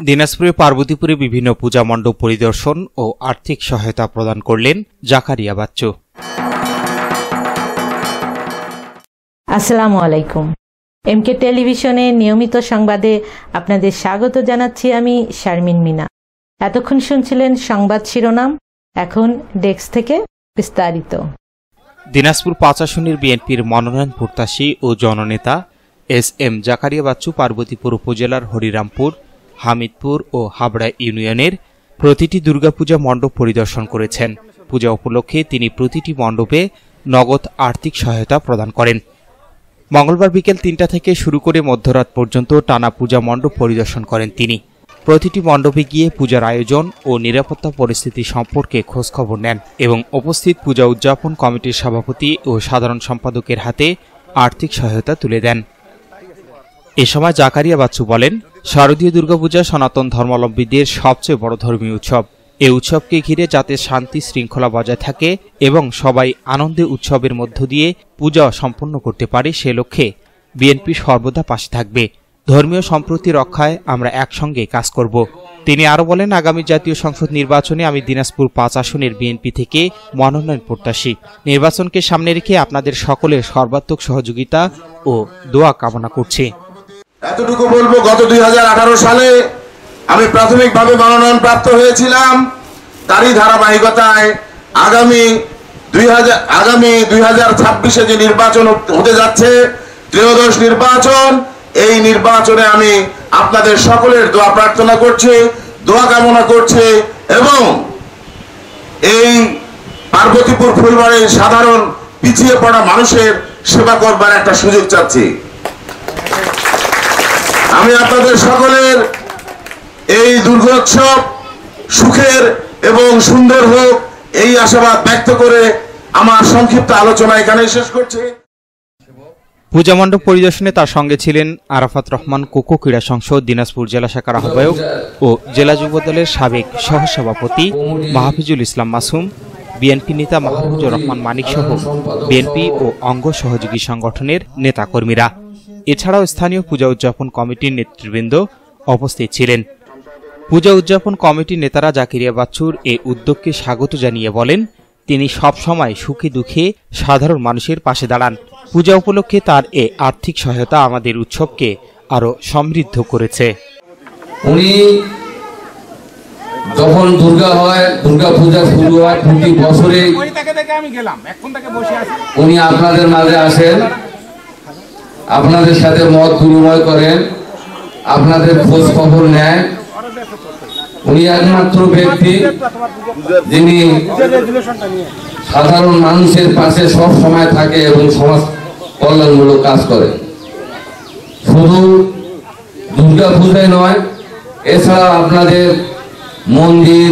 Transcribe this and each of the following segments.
দিনাজপুরে পার্বতীপুরে বিভিন্ন পূজা মণ্ডপ পরিদর্শন ও আর্থিক সহায়তা প্রদান করলেন জাকারিয়া বাচ্চু। আসসালামু আলাইকুম। এমকে টেলিভিশনে নিয়মিত সংবাদে আপনাদের স্বাগত জানাচ্ছি আমি শারমিন মিনা। এতক্ষণ শুনছিলেন সংবাদ শিরোনাম, এখন ডেস্ক থেকে বিস্তারিত। দিনাজপুর ৫ আসনের বিএনপির মনোনয়ন প্রত্যাশী ও জননেতা এস.এম. জাকারিয়া বাচ্চু পার্বতীপুর উপজেলার হরিরামপুর, হামিদপুর ও হাবড়া ইউনিয়নের প্রতিটি দুর্গাপূজা মণ্ডপ পরিদর্শন করেছেন। পূজা উপলক্ষে তিনি প্রতিটি মণ্ডপে নগদ আর্থিক সহায়তা প্রদান করেন। মঙ্গলবার বিকেল ৩টা থেকে শুরু করে মধ্যরাত পর্যন্ত টানা পূজা মণ্ডপ পরিদর্শন করেন তিনি। প্রতিটি মণ্ডপে গিয়ে পূজার আয়োজন ও নিরাপত্তা পরিস্থিতি সম্পর্কে খোঁজখবর নেন এবং উপস্থিত পূজা উদযাপন কমিটির সভাপতি ও সাধারণ সম্পাদকের হাতে আর্থিক সহায়তা তুলে দেন। এ সময় জাকারিয়া বাচ্চু বলেন, শারদীয় দুর্গাপূজা সনাতন ধর্মাবলম্বীদের সবচেয়ে বড় ধর্মীয় উৎসব। এই উৎসবকে ঘিরে যাতে শান্তি শৃঙ্খলা বজায় থাকে এবং সবাই আনন্দে উৎসবের মধ্য দিয়ে পূজা সম্পন্ন করতে পারে, সে লক্ষ্যে বিএনপি সর্বদা পাশে থাকবে। ধর্মীয় সম্প্রীতি রক্ষায় আমরা একসঙ্গে কাজ করব। তিনি আরও বলেন, আগামী জাতীয় সংসদ নির্বাচনে আমি দিনাজপুর ৫ আসনের বিএনপি থেকে মনোনয়ন প্রত্যাশী। নির্বাচনকে সামনে রেখে আপনাদের সকলের সর্বাত্মক সহযোগিতা ও দোয়া কামনা করছি। এতটুকু বলবো, গত 2018 সালে আমি প্রাথমিকভাবে মনোনয়ন প্রাপ্ত হয়েছিলাম। তারই ধারাবাহিকতায় আগামী 2026-এ যে নির্বাচন হতে যাচ্ছে, ত্রয়োদশ নির্বাচন, এই নির্বাচনে আমি আপনাদের সকলের দোয়া প্রার্থনা করছি, দোয়া কামনা করছি এবং এই পার্বতীপুর ফুলবাড়ির সাধারণ পিছিয়ে পড়া মানুষের সেবা করবার একটা সুযোগ চাচ্ছি। আমি আপনাদের সকলের এই দুর্গোৎসব সুখের এবং সুন্দর হোক, এই আশাবাদ ব্যক্ত করে আমার সংক্ষিপ্ত আলোচনা এখানে শেষ করছি। পূজা মণ্ডপ পরিদর্শনে তার সঙ্গে ছিলেন আরাফাত রহমান কোকো ক্রীড়া সংসদ দিনাজপুর জেলা শাখার আহ্বায়ক ও জেলা যুবদলের সাবেক সহসভাপতি মাহফুজুল ইসলাম মাসুম, বিএনপি নেতা মাহফুজুর রহমান মানিক সহ বিএনপি ও অঙ্গ সহযোগী সংগঠনের নেতাকর্মীরা। এছাড়াও স্থানীয় পূজা উদযাপন কমিটির নেতৃবৃন্দ উপস্থিত ছিলেন। পূজা উদযাপন কমিটির নেতারা জাকারিয়া বাচ্চুর এই উদ্যোগকে স্বাগত জানিয়ে বলেন, তিনি সব সময় সুখে দুঃখে সাধারণ মানুষের পাশে দাঁড়ান। পূজা উপলক্ষে তার এই আর্থিক সহায়তা আমাদের উৎসবকে আরো সমৃদ্ধ করেছে। উনি যখন দুর্গা পূজা শুরু হয় প্রতি বছরে উনি আপনাদের মাঝে আসেন, আপনাদের সাথে মত বিনিময় করেন, আপনাদের খোঁজ খবর নেন। উনি একমাত্র ব্যক্তি যিনি সাধারণ মানুষের পাশে সব সময় থাকে এবং সমাজ কল্যাণমূলক কাজ করে। শুধু দুর্গা পূজায় নয়, এছাড়া আপনাদের মন্দির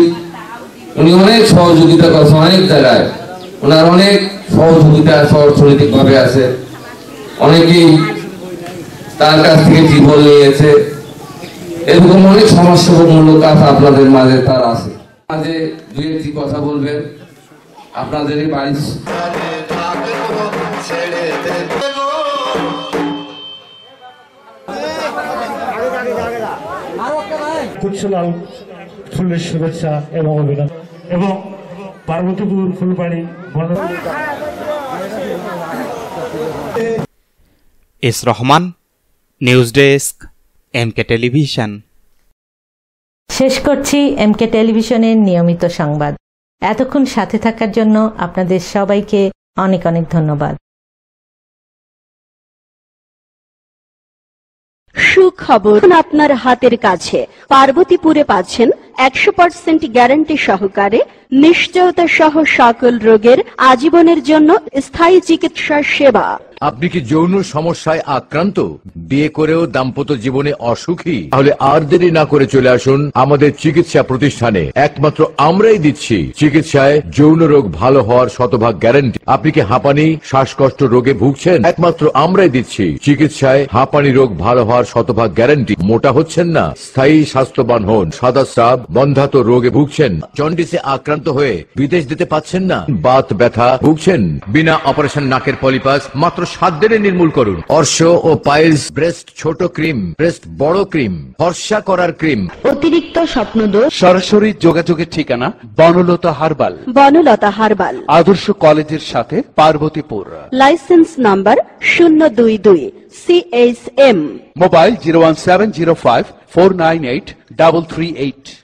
উনি অনেক সহযোগিতা করছেন, অনেক জায়গায় ওনার অনেক সহযোগিতা অর্থনৈতিক ভাবে আছে। অনেকেই তার কাছ থেকে জীবন নিয়েছে। এরকম অনেক সমাজসেবামূলক কাজ আপনাদের মাঝে তার আছে। মাঝে দুই একটি কথা বলবেন আপনাদের বাড়ি। কুৎসলাল ফুলের শুভেচ্ছা এবং অভিনন্দন এবং Parbatipur Phulbari S Rahman, news desk, MK television. শেষ করছি এমকে টেলিভিশনের নিয়মিত সংবাদ। এতক্ষণ সাথে থাকার জন্য আপনাদের সবাইকে অনেক অনেক ধন্যবাদ। সুখবর আপনার হাতের কাছে। পার্বতীপুরে পাচ্ছেন 100% গ্যারান্টি সহকারে নিশ্চয়তা সহ সকল রোগের আজীবনের জন্য স্থায়ী চিকিৎসা সেবা। আপনি কি যৌন সমস্যায় আক্রান্ত, বিয়ে করেও দাম্পত্য জীবনে অসুখী? তাহলে আর দেরি না করে চলে আসুন আমাদের চিকিৎসা প্রতিষ্ঠানে। একমাত্র আমরাই দিচ্ছি চিকিৎসায় যৌন রোগ ভালো হওয়ার শতভাগ গ্যারান্টি। আপনি কি হাঁপানি, শ্বাসকষ্ট রোগে ভুগছেন? একমাত্র আমরাই দিচ্ছি চিকিৎসায় হাঁপানি রোগ ভালো হওয়ার শতভাগ গ্যারান্টি। মোটা হচ্ছেন না, স্থায়ী স্বাস্থ্যবান হন। সাদা স্রাব, বন্ধ্যাত্ব রোগে ভুগছেন, জন্ডিসে আক্রান্ত হয়ে বিদেশ যেতে পাচ্ছেন না, বাত ব্যথা ভুগছেন, বিনা অপারেশন নাকের পলিপাস মাত্র সাত দিনে নির্মূল করুন। অর্শ ও পাইলস, ব্রেস্ট ছোট ক্রিম, ব্রেস্ট বড় ক্রিম, ফর্সা করার ক্রিম। অতিরিক্ত স্বপ্নদোষ সরাসরি যোগাযোগের ঠিকানা বনলতা হার্বাল, বনলতা হার্বাল, আদর্শ কলেজের সাথে, Parbatipur. Licence number 022 CHM, mobile 01705 498 338।